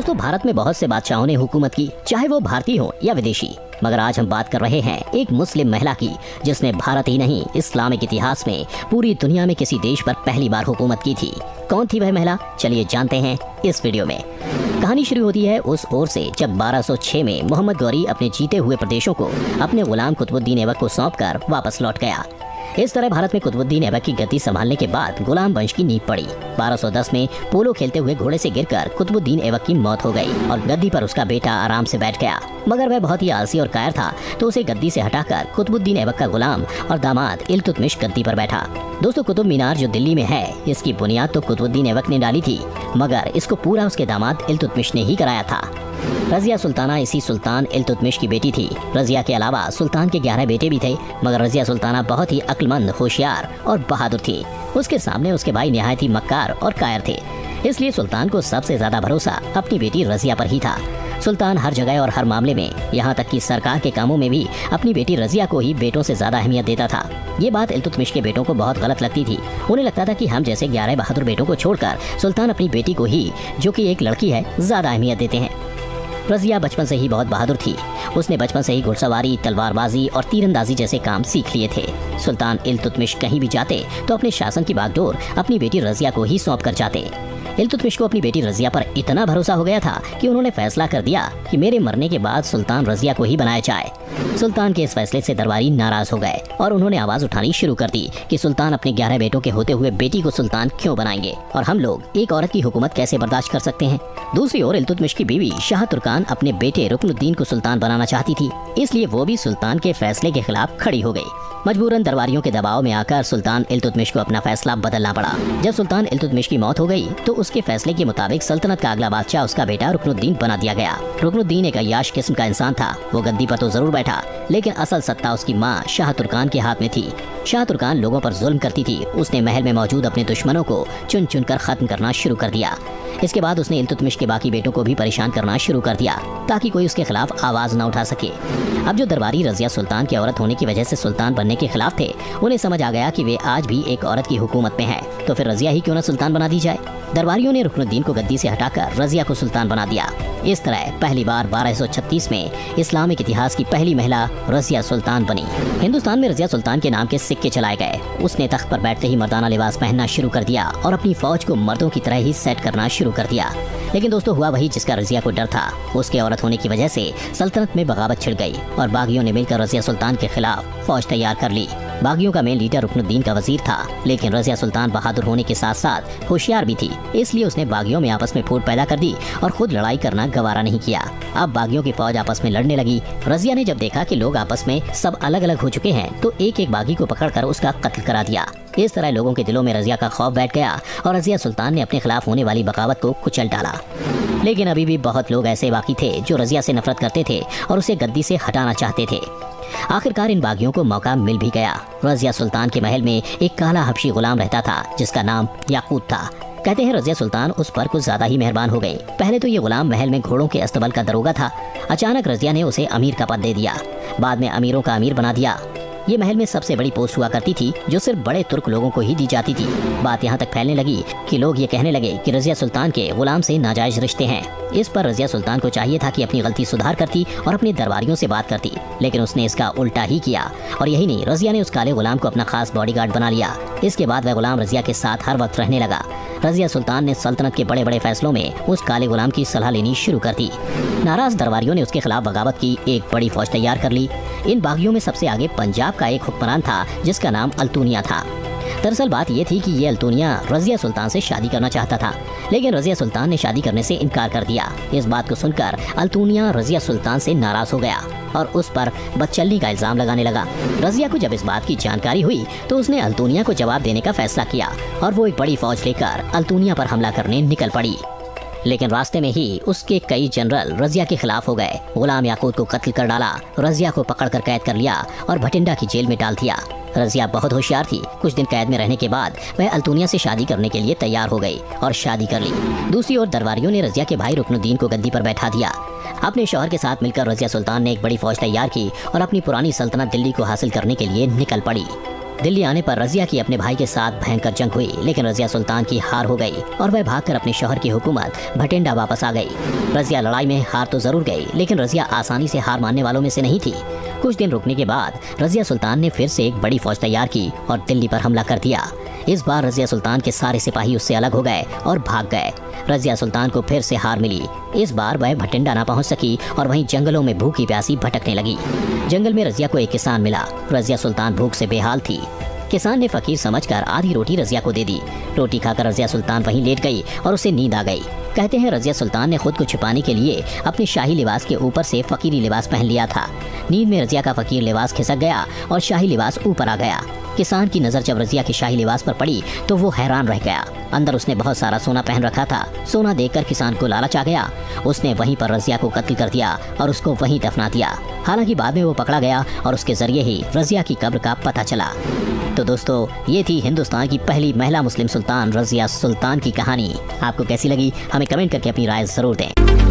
दोस्तों, भारत में बहुत से बादशाहों ने हुकूमत की, चाहे वो भारतीय हो या विदेशी। मगर आज हम बात कर रहे हैं एक मुस्लिम महिला की, जिसने भारत ही नहीं इस्लामिक इतिहास में पूरी दुनिया में किसी देश पर पहली बार हुकूमत की थी। कौन थी वह महिला, चलिए जानते हैं इस वीडियो में। कहानी शुरू होती है उस ओर से जब 1206 में मोहम्मद गौरी अपने जीते हुए प्रदेशों को अपने गुलाम कुतुबुद्दीन ऐबक को सौंपकर वापस लौट गया। इस तरह भारत में कुतुबुद्दीन ऐबक की गद्दी संभालने के बाद गुलाम वंश की नींव पड़ी। 1210 में पोलो खेलते हुए घोड़े से गिरकर कुतुबुद्दीन ऐबक की मौत हो गई और गद्दी पर उसका बेटा आराम से बैठ गया। मगर वह बहुत ही आलसी और कायर था, तो उसे गद्दी से हटाकर कुतुबुद्दीन ऐबक का गुलाम और दामाद इल्तुतमिश गद्दी पर बैठा। दोस्तों, कुतुब मीनार जो दिल्ली में है, इसकी बुनियाद तो कुतुबुद्दीन ऐबक ने डाली थी, मगर इसको पूरा उसके दामाद इल्तुतमिश ने ही कराया था। रजिया सुल्ताना इसी सुल्तान इल्तुतमिश की बेटी थी। रजिया के अलावा सुल्तान के 11 बेटे भी थे, मगर रजिया सुल्ताना बहुत ही अक्लमंद, होशियार और बहादुर थी। उसके सामने उसके भाई निहायत ही मक्कार और कायर थे, इसलिए सुल्तान को सबसे ज्यादा भरोसा अपनी बेटी रजिया पर ही था। सुल्तान हर जगह और हर मामले में, यहाँ तक कि सरकार के कामों में भी अपनी बेटी रजिया को ही बेटों से ज्यादा अहमियत देता था। ये बात इल्तुतमिश के बेटों को बहुत गलत लगती थी। उन्हें लगता था कि हम जैसे 11 बहादुर बेटों को छोड़कर सुल्तान अपनी बेटी को ही, जो कि एक लड़की है, ज्यादा अहमियत देते हैं। रजिया बचपन से ही बहुत बहादुर थी। उसने बचपन से ही घुड़सवारी, तलवारबाजी और तीरंदाजी जैसे काम सीख लिए थे। सुल्तान इल्तुतमिश कहीं भी जाते तो अपने शासन की बागडोर अपनी बेटी रजिया को ही सौंप कर जाते। इल्तुतमिश को अपनी बेटी रजिया पर इतना भरोसा हो गया था कि उन्होंने फैसला कर दिया कि मेरे मरने के बाद सुल्तान रजिया को ही बनाया जाए। सुल्तान के इस फैसले से दरबारी नाराज हो गए और उन्होंने आवाज उठानी शुरू कर दी कि सुल्तान अपने 11 बेटों के होते हुए बेटी को सुल्तान क्यों बनाएंगे और हम लोग एक औरत की हुकूमत कैसे बर्दाश्त कर सकते हैं। दूसरी ओर इल्तुतमिश की बीवी शाह तुर्कान अपने बेटे रुकनुद्दीन को सुल्तान बनाना चाहती थी, इसलिए वो भी सुल्तान के फैसले के खिलाफ खड़ी हो गई। मजबूरन दरबारियों के दबाव में आकर सुल्तान इल्तुतमिश को अपना फैसला बदलना पड़ा। जब सुल्तान इल्तुतमिश की मौत हो गई तो उसके फैसले के मुताबिक सल्तनत का अगला बादशाह उसका बेटा रुकनुद्दीन बना दिया गया। रुकनुद्दीन एक अय्याश किस्म का इंसान था। वो गद्दी पर तो जरूर बैठा, लेकिन असल सत्ता उसकी माँ शाह तुर्कान के हाथ में थी। शाह तुर्कान लोगों पर जुल्म करती थी। उसने महल में मौजूद अपने दुश्मनों को चुन चुन कर खत्म करना शुरू कर दिया। इसके बाद उसने इल्तुतमिश के बाकी बेटों को भी परेशान करना शुरू कर दिया ताकि कोई उसके खिलाफ आवाज न उठा सके। अब जो दरबारी रजिया सुल्तान की औरत होने की वजह से सुल्तान बनने के खिलाफ थे, उन्हें समझ आ गया कि वे आज भी एक औरत की हुकूमत में है, तो फिर रजिया ही क्यों न सुल्तान बना दी जाए। दरबारियों ने रुकनुद्दीन को गद्दी से हटाकर रजिया को सुल्तान बना दिया। इस तरह पहली बार 1236 में इस्लामिक इतिहास की पहली महिला रजिया सुल्तान बनी। हिंदुस्तान में रजिया सुल्तान के नाम के सिक्के चलाए गए। उसने तख्त पर बैठते ही मर्दाना लिबास पहनना शुरू कर दिया और अपनी फौज को मर्दों की तरह ही सेट करना शुरू कर दिया। लेकिन दोस्तों, हुआ वही जिसका रजिया को डर था। उसके औरत होने की वजह से सल्तनत में बगावत छिड़ गई और बागियों ने मिलकर रजिया सुल्तान के खिलाफ फौज तैयार कर ली। बागियों का मेन लीडर रुकनुद्दीन का वजीर था, लेकिन रजिया सुल्तान बहादुर होने के साथ साथ होशियार भी थी, इसलिए उसने बागियों में आपस में फूट पैदा कर दी और खुद लड़ाई करना गवारा नहीं किया। अब बागियों की फौज आपस में लड़ने लगी। रजिया ने जब देखा कि लोग आपस में सब अलग अलग हो चुके हैं, तो एक एक बागी को पकड़कर उसका कत्ल करा दिया। इस तरह लोगों के दिलों में रजिया का खौफ बैठ गया और रजिया सुल्तान ने अपने खिलाफ होने वाली बगावत को कुचल डाला। लेकिन अभी भी बहुत लोग ऐसे बाकी थे जो रजिया से नफरत करते थे और उसे गद्दी से हटाना चाहते थे। आखिरकार इन बागियों को मौका मिल भी गया। रजिया सुल्तान के महल में एक काला हबशी गुलाम रहता था जिसका नाम याकूत था। कहते हैं रजिया सुल्तान उस पर कुछ ज्यादा ही मेहरबान हो गई। पहले तो ये गुलाम महल में घोड़ों के अस्तबल का दरोगा था। अचानक रजिया ने उसे अमीर का पद दे दिया, बाद में अमीरों का अमीर बना दिया। ये महल में सबसे बड़ी पोस्ट हुआ करती थी जो सिर्फ बड़े तुर्क लोगों को ही दी जाती थी। बात यहाँ तक फैलने लगी कि लोग ये कहने लगे कि रजिया सुल्तान के गुलाम से नाजायज रिश्ते हैं। इस पर रजिया सुल्तान को चाहिए था कि अपनी गलती सुधार करती और अपने दरबारियों से बात करती, लेकिन उसने इसका उल्टा ही किया। और यही नहीं, रजिया ने उस काले गुलाम को अपना खास बॉडीगार्ड बना लिया। इसके बाद वह गुलाम रजिया के साथ हर वक्त रहने लगा। रजिया सुल्तान ने सल्तनत के बड़े बड़े फैसलों में उस काले गुलाम की सलाह लेनी शुरू कर दी। नाराज दरबारियों ने उसके खिलाफ बगावत की, एक बड़ी फौज तैयार कर ली। इन बागियों में सबसे आगे पंजाब का एक हुक्मरान था जिसका नाम अल्तुनिया था। दरअसल बात ये थी कि ये अल्तुनिया रजिया सुल्तान से शादी करना चाहता था, लेकिन रजिया सुल्तान ने शादी करने से इनकार कर दिया। इस बात को सुनकर अल्तुनिया रजिया सुल्तान से नाराज हो गया और उस पर बदचलनी का इल्जाम लगाने लगा। रजिया को जब इस बात की जानकारी हुई तो उसने अल्तुनिया को जवाब देने का फैसला किया और वो एक बड़ी फौज लेकर अल्तुनिया पर हमला करने निकल पड़ी। लेकिन रास्ते में ही उसके कई जनरल रजिया के खिलाफ हो गए। गुलाम याकूत को कत्ल कर डाला, रजिया को पकड़कर कैद कर लिया और भटिंडा की जेल में डाल दिया। रजिया बहुत होशियार थी। कुछ दिन कैद में रहने के बाद वह अल्तुनिया से शादी करने के लिए तैयार हो गई और शादी कर ली। दूसरी ओर दरबारियों ने रजिया के भाई रुकनुद्दीन को गद्दी पर बैठा दिया। अपने शौहर के साथ मिलकर रजिया सुल्तान ने एक बड़ी फौज तैयार की और अपनी पुरानी सल्तनत दिल्ली को हासिल करने के लिए निकल पड़ी। दिल्ली आने पर रजिया की अपने भाई के साथ भयंकर जंग हुई, लेकिन रजिया सुल्तान की हार हो गई और वह भागकर अपने शौहर की हुकूमत भटिंडा वापस आ गई। रजिया लड़ाई में हार तो जरूर गई, लेकिन रजिया आसानी से हार मानने वालों में से नहीं थी। कुछ दिन रुकने के बाद रजिया सुल्तान ने फिर से एक बड़ी फौज तैयार की और दिल्ली पर हमला कर दिया। इस बार रजिया सुल्तान के सारे सिपाही उससे अलग हो गए और भाग गए। रजिया सुल्तान को फिर से हार मिली। इस बार वह भटिंडा ना पहुंच सकी और वहीं जंगलों में भूखी प्यासी भटकने लगी। जंगल में रजिया को एक किसान मिला। रजिया सुल्तान भूख से बेहाल थी। किसान ने फकीर समझकर आधी रोटी रजिया को दे दी। रोटी खाकर रजिया सुल्तान वहीं लेट गई और उसे नींद आ गई। कहते हैं रजिया सुल्तान ने खुद को छिपाने के लिए अपने शाही लिबास के ऊपर से फकीरी लिबास पहन लिया था। नींद में रजिया का फकीर लिबास खिसक गया और शाही लिबास ऊपर आ गया। किसान की नजर जब रजिया के शाही लिबास पर पड़ी तो वो हैरान रह गया। अंदर उसने बहुत सारा सोना पहन रखा था। सोना देखकर किसान को लालच आ गया। उसने वहीं पर रजिया को कत्ल कर दिया और उसको वहीं दफना दिया। हालांकि बाद में वो पकड़ा गया और उसके जरिए ही रजिया की कब्र का पता चला। तो दोस्तों, ये थी हिंदुस्तान की पहली महिला मुस्लिम सुल्तान रजिया सुल्तान की कहानी। आपको कैसी लगी हमें कमेंट करके अपनी राय जरूर दें।